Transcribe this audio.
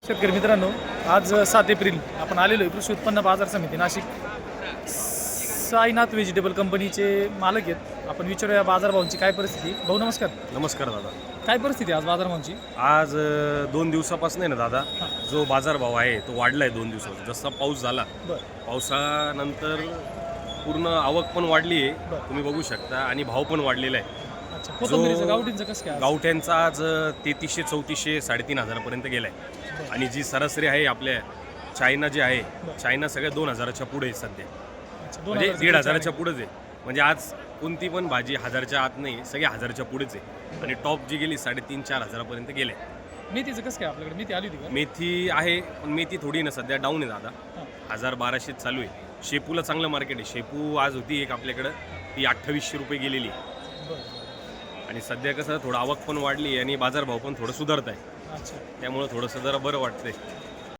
शेतकरी मित्रांनो, आज 7 एप्रिल आपण आलेलो आहे कृषी उत्पन्न बाजार समिती नाशिक. साईनाथ व्हेजिटेबल कंपनीचे मालक आहेत. आपण विचारूया बाजारभावांची काय परिस्थिती. भाऊ नमस्कार. नमस्कार दादा. काय परिस्थिती आहे आज बाजारभावांची? आज 2 दिवसापासून आहे ना दादा, जो बाजारभाव आहे तो वाढला आहे 2 दिवसात. जसा पाऊस झाला, पावसानंतर पूर्ण आवक पण वाढली आहे, तुम्ही बघू शकता, आणि भाव पण वाढलेला आहे. अच्छा, कोथिंबीरीचं गावठींचं कसं काय? गावठ्यांचा आज 3300, 3400, 3,500 पर्यंत गेला आहे. आणि जी सरासरी आहे आपल्या चायना जे आहे, चायना सगळ्या 2,000च्या पुढे आहे सध्या. म्हणजे 1,500च्या पुढेच आहे. म्हणजे आज कोणती पण भाजी 1,000च्या आत नाही, सगळे 1,000च्या पुढेच आहे. आणि टॉप जी गेली 3,500-4,000 पर्यंत गेले. मेथीचं कसं काय आपल्याकडे? मेथी आली होती का? मेथी आहे, पण मेथी थोडी ना सध्या डाऊन आहे दादा. 1,000-1,200 चालू आहे. शेपूला चांगलं मार्केट आहे. शेपू आज होती एक आपल्याकडं, ती 2,800 रुपये गेलेली. आणि सध्या कसं थोडं आवक पण वाढली आणि बाजारभाव पण थोडं सुधारत आहे. त्यामुळं थोडंसं जरा बरं वाटतंय.